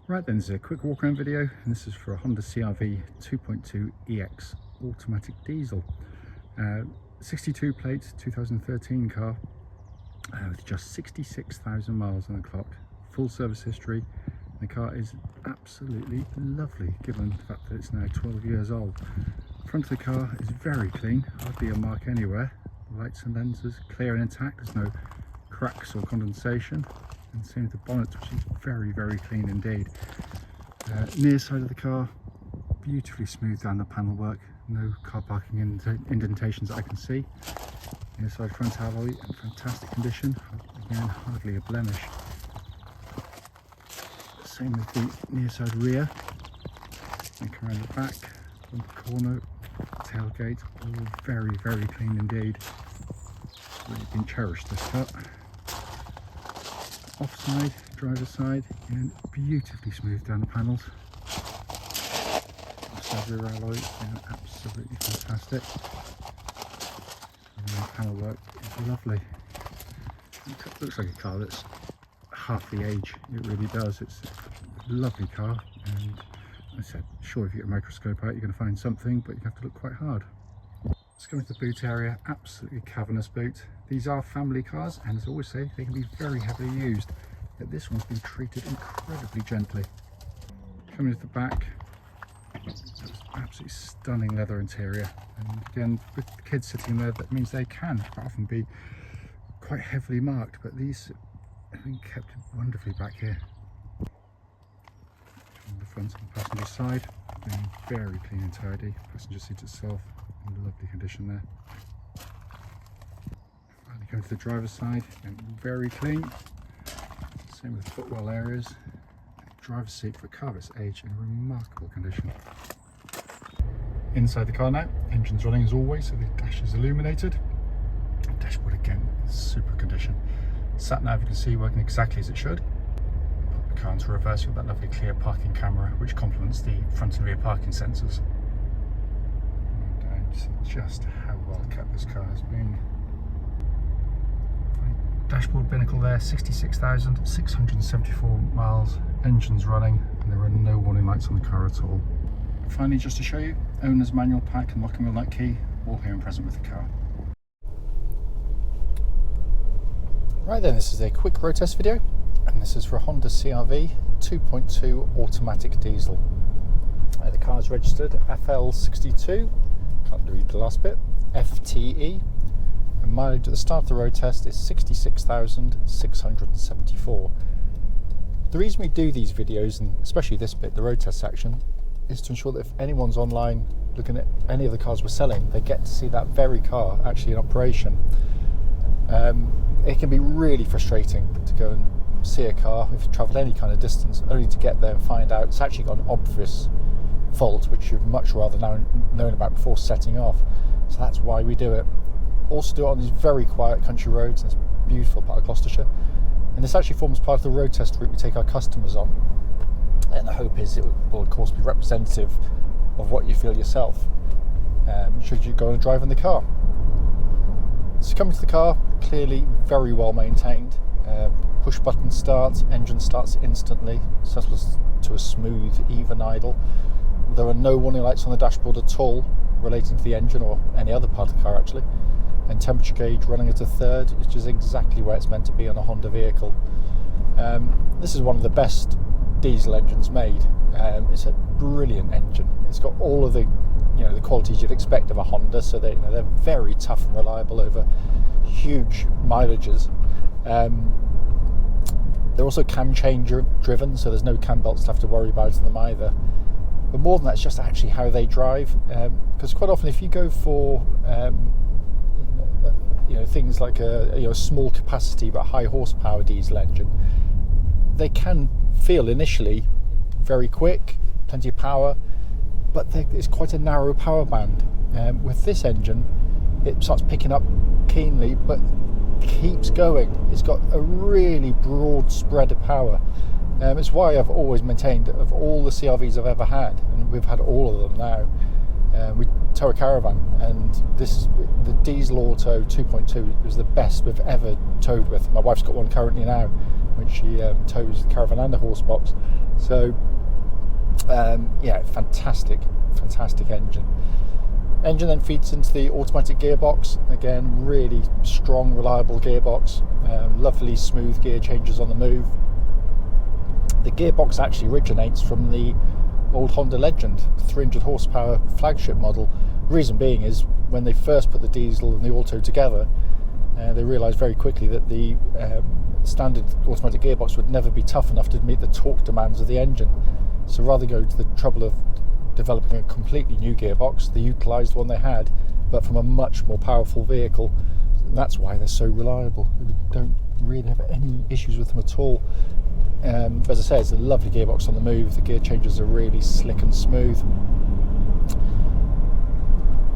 Right then, this is a quick walk around video, and this is for a Honda CR-V 2.2 EX automatic diesel. 62 plate, 2013 car, with just 66,000 miles on the clock. Full service history. The car is absolutely lovely, given the fact that it's now 12 years old. Front of the car is very clean, hardly a mark anywhere. Lights and lenses clear and intact, there's no cracks or condensation. And same with the bonnet, which is very, very clean indeed. Near side of the car, beautifully smooth down the panel work, no car parking indentations that I can see. Near side front alloy in fantastic condition, again hardly a blemish. Same with the near side rear. Look around the back, bumper corner, tailgate, all very, very clean indeed. It's really been cherished, this car. Offside, driver's side, and beautifully smooth down the panels. Offside rear alloy, absolutely fantastic. And the panel work is lovely. It looks like a car that's half the age. It really does. It's a lovely car, and as I said, sure, if you get a microscope out, you're going to find something, but you have to look quite hard. Let's go into the boot area. Absolutely cavernous boot. These are family cars, and as I always say, they can be very heavily used, yet this one's been treated incredibly gently. Coming to the back, absolutely stunning leather interior, and again, with the kids sitting there, that means they can quite often be quite heavily marked, but these have been kept wonderfully back here. On the front and passenger side, being very clean and tidy. Passenger seat itself in lovely condition there. Finally come to the driver's side, and very clean. Same with footwell areas. Driver's seat for a car of its age in remarkable condition. Inside the car now, engine's running as always, so the dash is illuminated. Dashboard again, super condition. Sat nav, you can see, working exactly as it should. Put the car into reverse with that lovely clear parking camera, which complements the front and rear parking sensors. And see just how well kept this car has been. Dashboard binnacle there, 66,674 miles, engine's running, and there are no warning lights on the car at all. Finally, just to show you, owner's manual pack and locking wheel nut key, all here and present with the car. Right then, this is a quick road test video, and this is for a Honda CR-V 2.2 automatic diesel. The car is registered FL62, can't read the last bit, FTE, and mileage at the start of the road test is 66,674. The reason we do these videos, and especially this bit, the road test section, is to ensure that if anyone's online looking at any of the cars we're selling, they get to see that very car actually in operation. It can be really frustrating to go and see a car if you've travelled any kind of distance, only to get there and find out it's actually got an obvious fault which you'd much rather known about before setting off. So that's why we do it. Also do it on these very quiet country roads in this beautiful part of Gloucestershire, and this actually forms part of the road test route we take our customers on, and the hope is it will of course be representative of what you feel yourself should you go and drive in the car. So coming to the car, clearly very well maintained. Push button starts, engine starts instantly, settles to a smooth, even idle. There are no warning lights on the dashboard at all relating to the engine or any other part of the car actually. And temperature gauge running at a third, which is exactly where it's meant to be on a Honda vehicle. This is one of the best diesel engines made. It's a brilliant engine. It's got all of the the qualities you'd expect of a Honda, so they're very tough and reliable over huge mileages. They're also cam chain driven, so there's no cam belts to have to worry about in them either. But more than that, it's just actually how they drive, because quite often if you go for things like a small capacity but high horsepower diesel engine, they can feel initially very quick, plenty of power, but it's quite a narrow power band. With this engine, it starts picking up keenly, but keeps going. It's got a really broad spread of power. It's why I've always maintained, of all the CR-Vs I've ever had, and we've had all of them now, we tow a caravan, and the diesel auto 2.2 was the best we've ever towed with. My wife's got one currently now, which she tows the caravan and the horse box. So yeah, fantastic engine. Engine then feeds into the automatic gearbox. Again, really strong, reliable gearbox. Lovely smooth gear changes on the move. The gearbox actually originates from the old Honda Legend 300 horsepower flagship model. Reason being is when they first put the diesel and the auto together, they realised very quickly that the standard automatic gearbox would never be tough enough to meet the torque demands of the engine. So rather go to the trouble of developing a completely new gearbox, they utilised one they had, but from a much more powerful vehicle. And that's why they're so reliable. We don't really have any issues with them at all. As I say, it's a lovely gearbox on the move. The gear changes are really slick and smooth.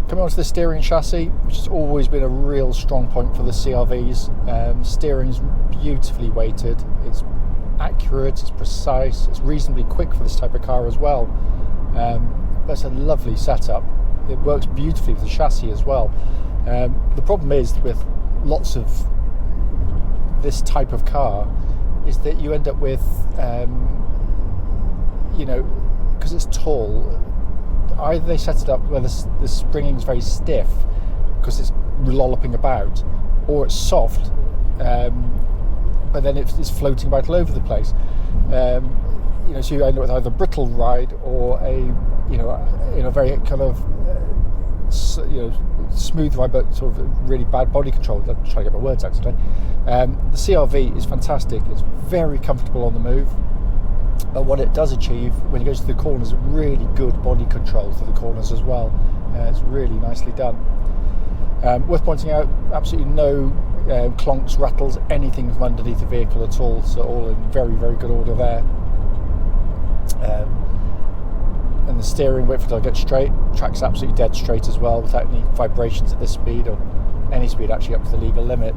Coming on to the steering chassis, which has always been a real strong point for the CR-Vs. Steering's beautifully weighted. It's accurate, it's precise, it's reasonably quick for this type of car as well. But it's a lovely setup. It works beautifully with the chassis as well. The problem is with lots of this type of car is that you end up with, because it's tall, either they set it up where the springing is very stiff because it's lolloping about, or it's soft, but then it's floating about all over the place. So you end up with either a brittle ride or a very kind of smooth ride, but sort of really bad body control. I'm trying to get my words out today. The CR-V is fantastic. It's very comfortable on the move, but what it does achieve when it goes to the corners, really good body control through the corners as well. It's really nicely done. Worth pointing out, absolutely no clonks, rattles, anything from underneath the vehicle at all, so all in very, very good order there. And the steering, wait for it to get straight, track's absolutely dead straight as well, without any vibrations at this speed, or any speed actually up to the legal limit.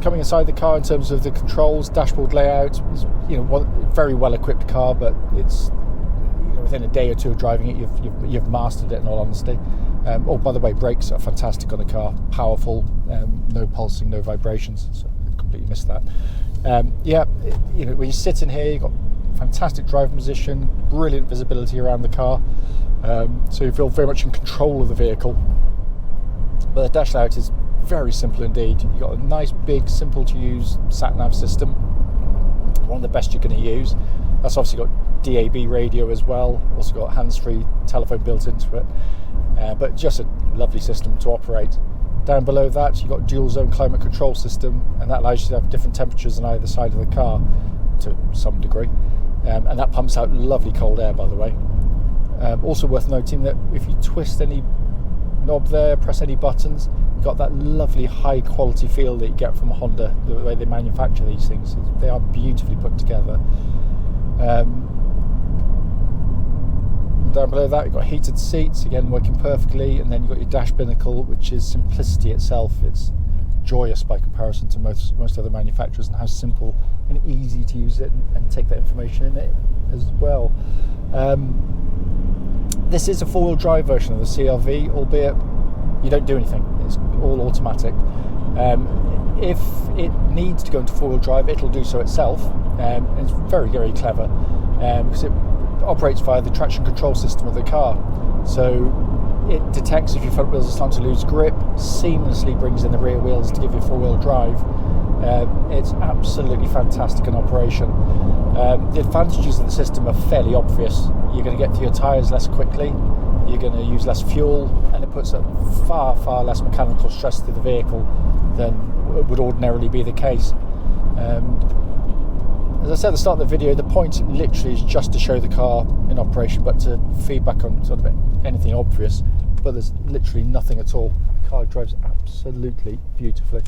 Coming inside the car in terms of the controls, dashboard layout, is very well equipped car, but it's within a day or two of driving it, you've mastered it, in all honesty. By the way, brakes are fantastic on the car, powerful, no pulsing, no vibrations, so I completely missed that. When you sit in here, you've got fantastic driving position, brilliant visibility around the car, so you feel very much in control of the vehicle. But the dash layout is very simple indeed. You've got a nice, big, simple to use sat-nav system, one of the best you're going to use. That's obviously got DAB radio as well, also got hands-free telephone built into it, but just a lovely system to operate. Down below that, you've got dual zone climate control system, and that allows you to have different temperatures on either side of the car to some degree, and that pumps out lovely cold air, by the way. Also worth noting that if you twist any knob there, press any buttons, you've got that lovely high quality feel that you get from Honda, the way they manufacture these things. They are beautifully put together. Down below that, you've got heated seats, again working perfectly, and then you've got your dash binnacle, which is simplicity itself. It's joyous by comparison to most other manufacturers, and how simple and easy to use it and take that information in it as well. This is a four-wheel drive version of the CR-V, albeit you don't do anything. It's all automatic. If it needs to go into four-wheel drive, it'll do so itself. And it's very, very clever because it operates via the traction control system of the car. So it detects if your front wheels are starting to lose grip, seamlessly brings in the rear wheels to give you four-wheel drive. It's absolutely fantastic in operation. The advantages of the system are fairly obvious. You're going to get to your tyres less quickly, you're going to use less fuel, and it puts a far, far less mechanical stress to the vehicle than would ordinarily be the case. As I said at the start of the video, the point literally is just to show the car in operation, but to feedback on sort of anything obvious, but there's literally nothing at all. The car drives absolutely beautifully.